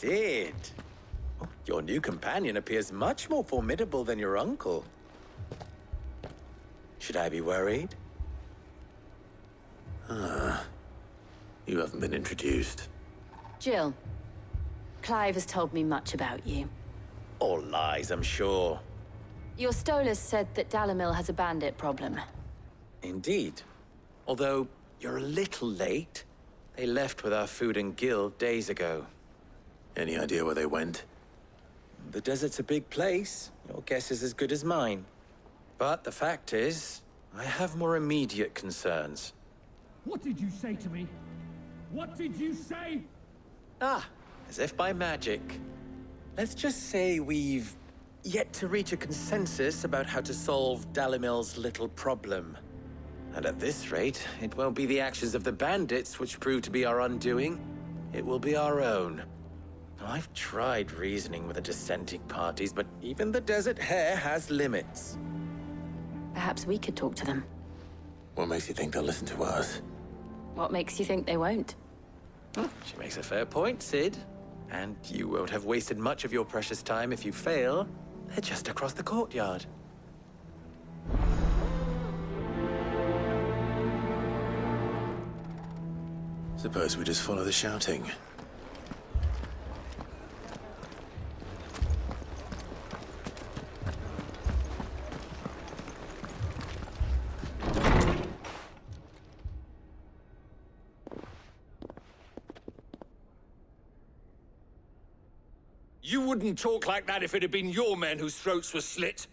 Sid. Oh, your new companion appears much more formidable than your uncle. Should I be worried? You haven't been introduced. Jill, Clive has told me much about you. All lies, I'm sure. Your Stolas said that Dalamil has a bandit problem. Indeed. Although, you're a little late. They left with our food and guild days ago. Any idea where they went? The desert's a big place. Your guess is as good as mine. But the fact is, I have more immediate concerns. What did you say to me? What did you say? Ah, as if by magic. Let's just say we've yet to reach a consensus about how to solve Dalimil's little problem. And at this rate, it won't be the actions of the bandits which prove to be our undoing. It will be our own. I've tried reasoning with the dissenting parties, but even the Desert Hare has limits. Perhaps we could talk to them. What makes you think they'll listen to us? What makes you think they won't? She makes a fair point, Sid. And you won't have wasted much of your precious time if you fail. They're just across the courtyard. Suppose we just follow the shouting. You wouldn't talk like that if it had been your men whose throats were slit.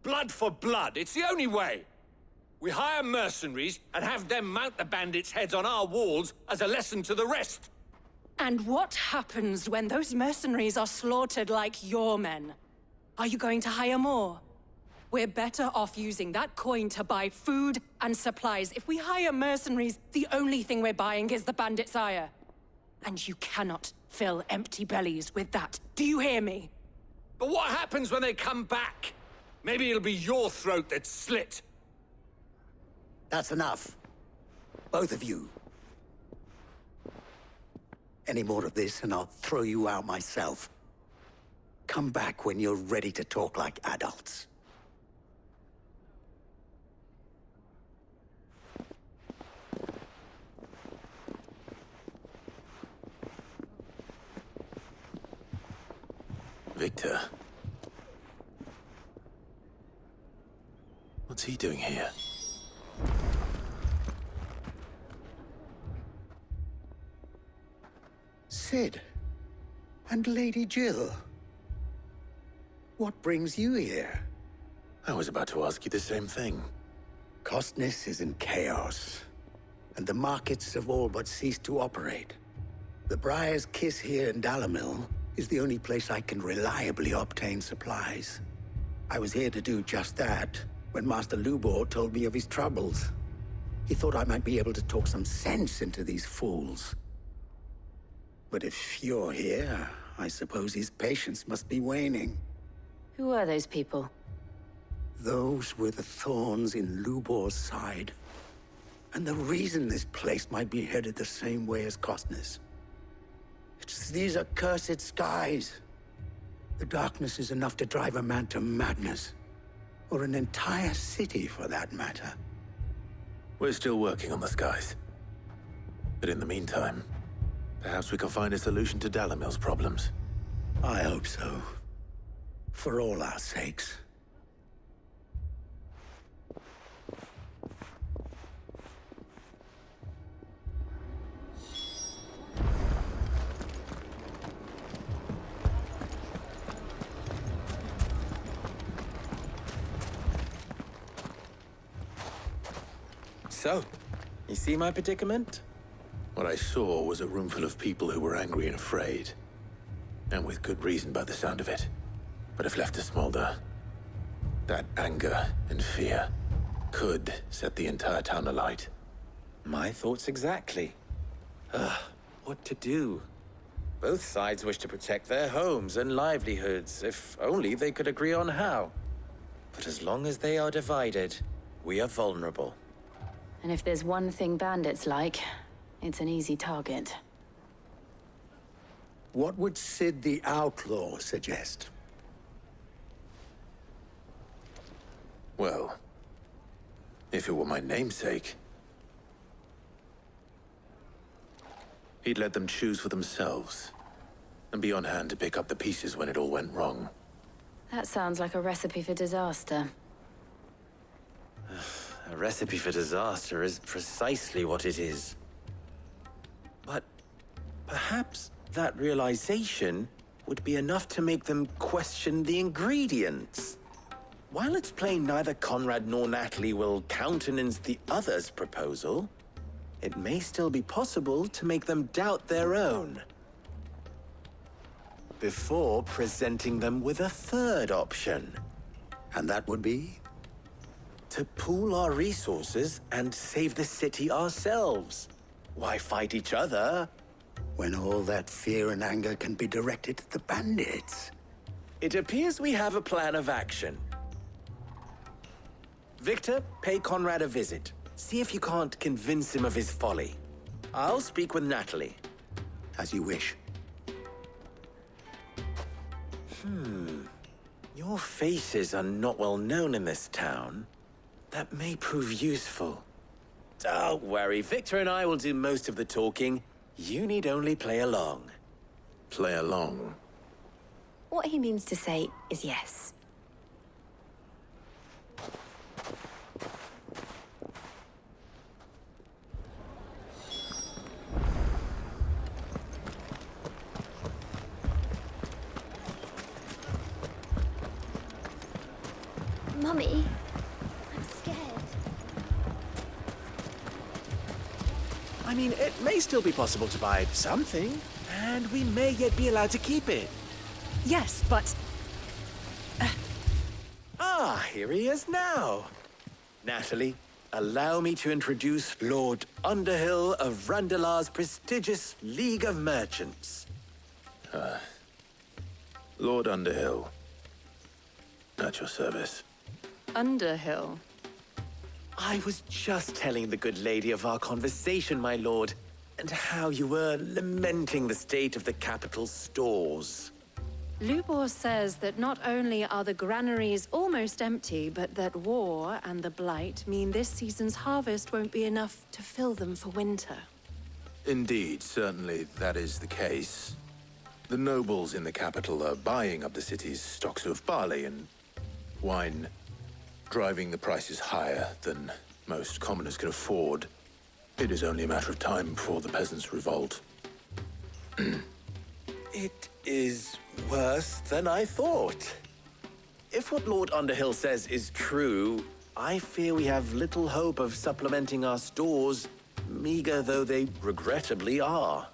Blood for blood, it's the only way. We hire mercenaries and have them mount the bandits' heads on our walls as a lesson to the rest. And what happens when those mercenaries are slaughtered like your men? Are you going to hire more? We're better off using that coin to buy food and supplies. If we hire mercenaries, the only thing we're buying is the bandits' ire. And you cannot fill empty bellies with that. Do you hear me? But what happens when they come back? Maybe it'll be your throat that's slit. That's enough. Both of you. Any more of this and I'll throw you out myself. Come back when you're ready to talk like adults. Victor. What's he doing here? Sid. And Lady Jill. What brings you here? I was about to ask you the same thing. Costness is in chaos, and the markets have all but ceased to operate. The Briar's Kiss here in Dalamil is the only place I can reliably obtain supplies. I was here to do just that when Master Lubor told me of his troubles. He thought I might be able to talk some sense into these fools. But if you're here, I suppose his patience must be waning. Who are those people? Those were the thorns in Lubor's side. And the reason this place might be headed the same way as Costness. It's these accursed skies. The darkness is enough to drive a man to madness. Or an entire city, for that matter. We're still working on the skies. But in the meantime, perhaps we can find a solution to Dalamil's problems. I hope so. For all our sakes. So, you see my predicament? What I saw was a room full of people who were angry and afraid. And with good reason by the sound of it. But if left to smolder, that anger and fear could set the entire town alight. My thoughts exactly. What to do? Both sides wish to protect their homes and livelihoods, if only they could agree on how. But as long as they are divided, we are vulnerable. And if there's one thing bandits like, it's an easy target. What would Sid the Outlaw suggest? Well, if it were my namesake, he'd let them choose for themselves, and be on hand to pick up the pieces when it all went wrong. That sounds like a recipe for disaster. A recipe for disaster is precisely what it is. But perhaps that realization would be enough to make them question the ingredients. While it's plain neither Conrad nor Natalie will countenance the other's proposal, it may still be possible to make them doubt their own. Before presenting them with a third option. And that would be? To pool our resources and save the city ourselves. Why fight each other? When all that fear and anger can be directed at the bandits. It appears we have a plan of action. Victor, pay Conrad a visit. See if you can't convince him of his folly. I'll speak with Natalie. As you wish. Your faces are not well known in this town. That may prove useful. Don't worry, Victor and I will do most of the talking. You need only play along. Play along. What he means to say is yes. Mummy, I'm scared. I mean, it may still be possible to buy something, and we may yet be allowed to keep it. Yes, but Here he is now. Natalie, allow me to introduce Lord Underhill of Randalar's prestigious League of Merchants. Lord Underhill. At your service. Underhill. I was just telling the good lady of our conversation, my lord, and how you were lamenting the state of the capital's stores. Lubor says that not only are the granaries almost empty, but that war and the Blight mean this season's harvest won't be enough to fill them for winter. Indeed, certainly that is the case. The nobles in the capital are buying up the city's stocks of barley and wine, driving the prices higher than most commoners can afford. It is only a matter of time before the peasants revolt. It is worse than I thought. If what Lord Underhill says is true, I fear we have little hope of supplementing our stores, meager though they regrettably are.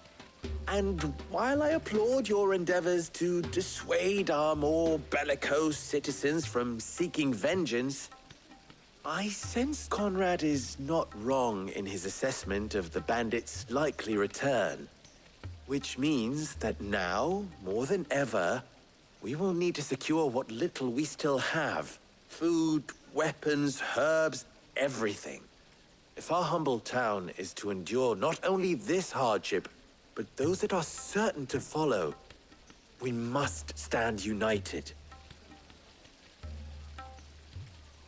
And while I applaud your endeavors to dissuade our more bellicose citizens from seeking vengeance, I sense Conrad is not wrong in his assessment of the bandits' likely return. Which means that now, more than ever, we will need to secure what little we still have. Food, weapons, herbs, everything. If our humble town is to endure not only this hardship, but those that are certain to follow, we must stand united.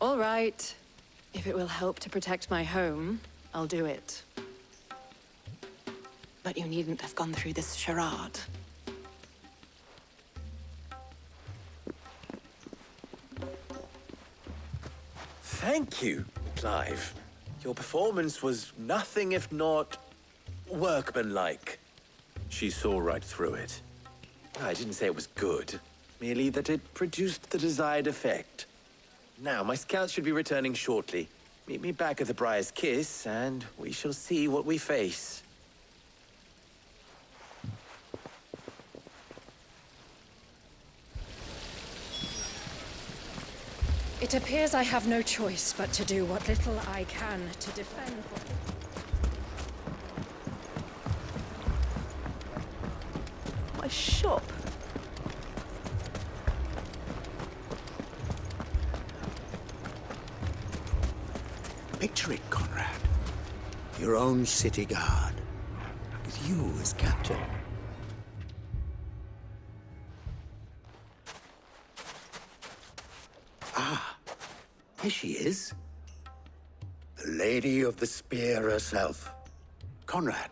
All right. If it will help to protect my home, I'll do it. But you needn't have gone through this charade. Thank you, Clive. Your performance was nothing if not workmanlike. She saw right through it. I didn't say it was good, merely that it produced the desired effect. Now, my scouts should be returning shortly. Meet me back at the Briar's Kiss, and we shall see what we face. It appears I have no choice but to do what little I can to defend what... My shop. Picture it, Conrad. Your own city guard, with you as captain. Here she is. The Lady of the Spear herself. Conrad.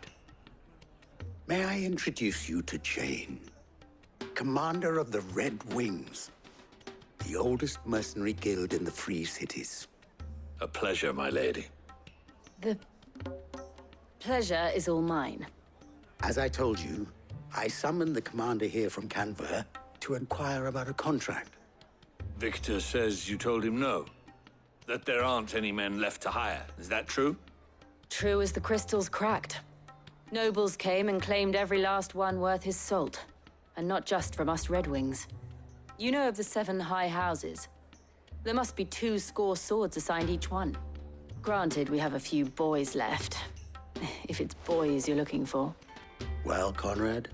May I introduce you to Jane, commander of the Red Wings, the oldest mercenary guild in the Free Cities. A pleasure, my lady. The pleasure is all mine. As I told you, I summoned the commander here from Canver to inquire about a contract. Victor says you told him no. That there aren't any men left to hire. Is that true? True as the crystals cracked. Nobles came and claimed every last one worth his salt. And not just from us Red Wings. You know of the 7 high houses. There must be 2 swords assigned each one. Granted, we have a few boys left. If it's boys you're looking for. Well, Conrad,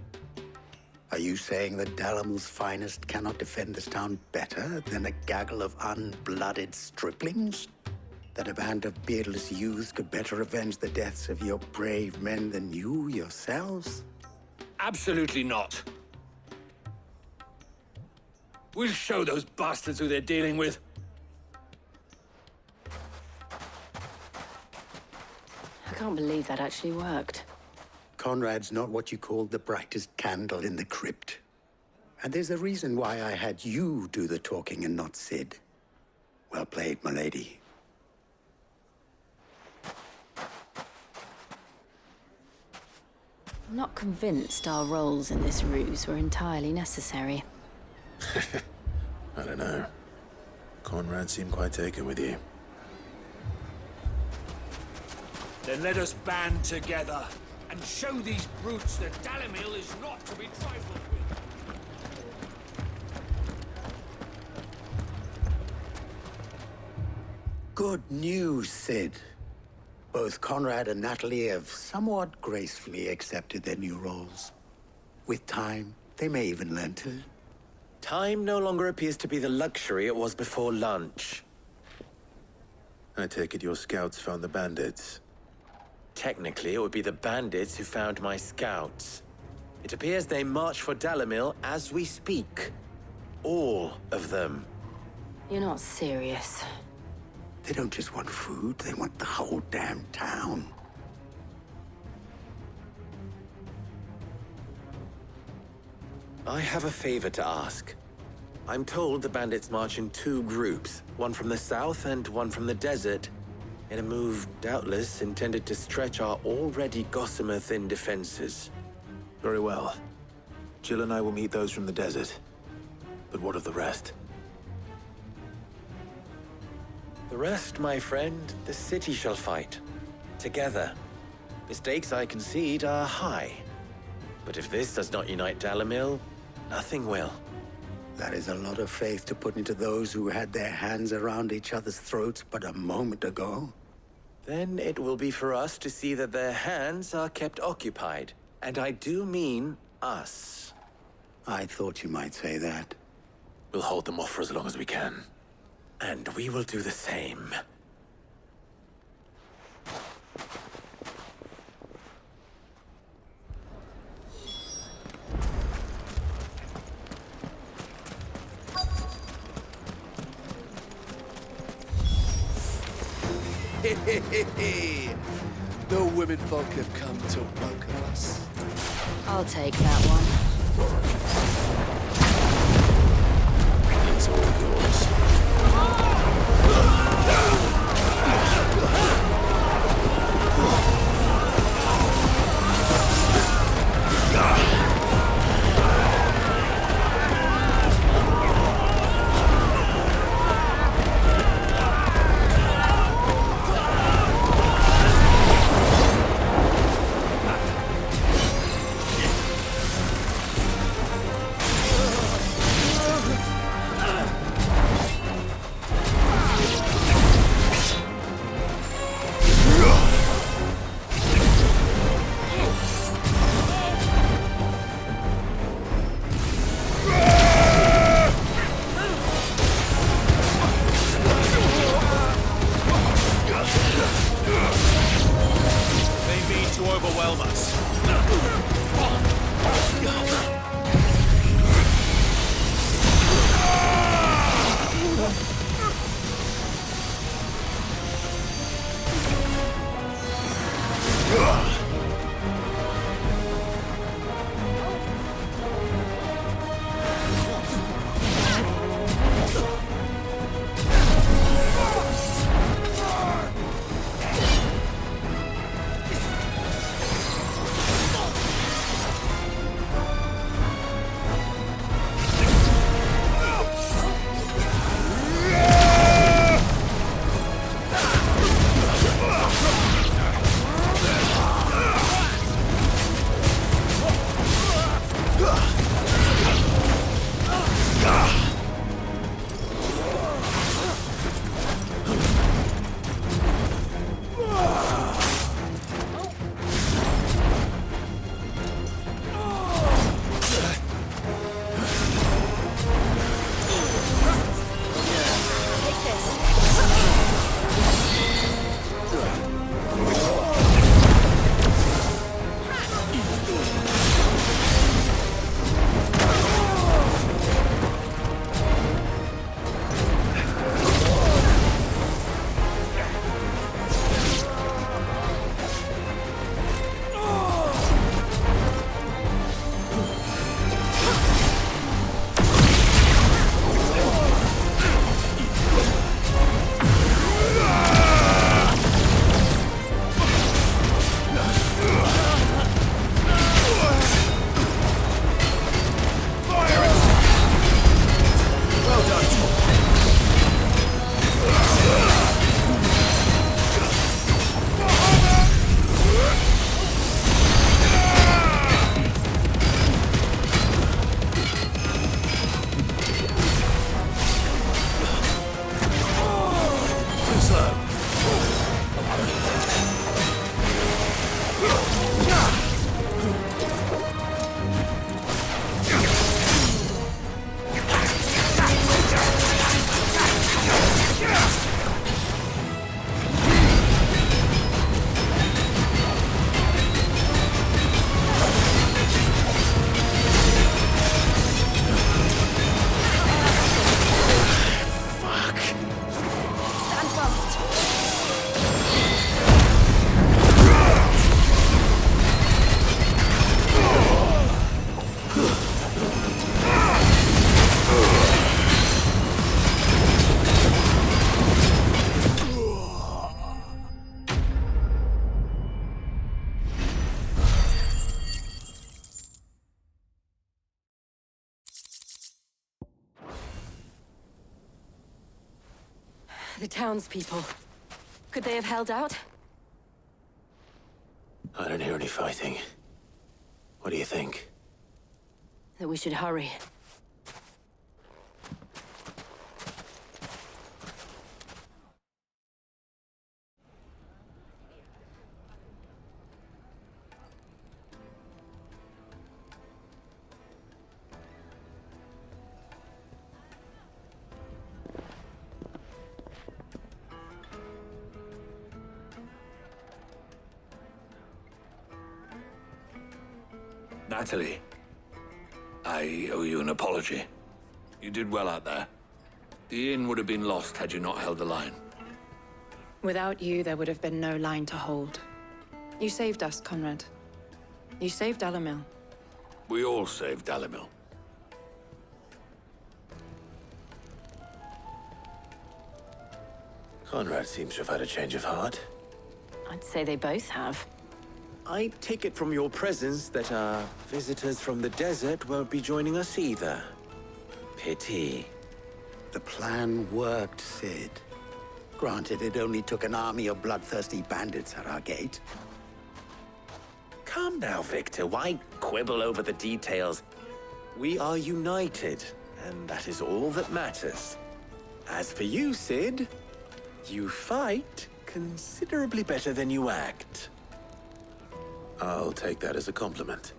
are you saying that Dalamil's finest cannot defend this town better than a gaggle of unblooded striplings? That a band of beardless youths could better avenge the deaths of your brave men than you yourselves? Absolutely not. We'll show those bastards who they're dealing with. I can't believe that actually worked. Conrad's not what you call the brightest candle in the crypt. And there's a reason why I had you do the talking and not Sid. Well played, my lady. I'm not convinced our roles in this ruse were entirely necessary. I don't know. Conrad seemed quite taken with you. Then let us band together and show these brutes that Dalimil is not to be trifled with. Good news, Sid. Both Conrad and Natalie have somewhat gracefully accepted their new roles. With time, they may even learn to. Time no longer appears to be the luxury it was before lunch. I take it your scouts found the bandits. Technically, it would be the bandits who found my scouts. It appears they march for Dalimil as we speak. All of them. You're not serious. They don't just want food, they want the whole damn town. I have a favor to ask. I'm told the bandits march in 2 groups, one from the south and one from the desert, in a move doubtless intended to stretch our already gossamer-thin defenses. Very well. Jill and I will meet those from the desert. But what of the rest? The rest, my friend, the city shall fight. Together. Mistakes, I concede, are high. But if this does not unite Dalimil, nothing will. That is a lot of faith to put into those who had their hands around each other's throats but a moment ago. Then it will be for us to see that their hands are kept occupied. And I do mean us. I thought you might say that. We'll hold them off for as long as we can. And we will do the same. The women folk have come to welcome us. I'll take that one. It's all yours. The townspeople. Could they have held out? I don't hear any fighting. What do you think? That we should hurry. Natalie, I owe you an apology. You did well out there. The inn would have been lost had you not held the line. Without you, there would have been no line to hold. You saved us, Conrad. You saved Dalimil. We all saved Dalimil. Conrad seems to have had a change of heart. I'd say they both have. I take it from your presence that our visitors from the desert won't be joining us either. Pity. The plan worked, Sid. Granted, it only took an army of bloodthirsty bandits at our gate. Calm now, Victor. Why quibble over the details? We are united, and that is all that matters. As for you, Sid, you fight considerably better than you act. I'll take that as a compliment.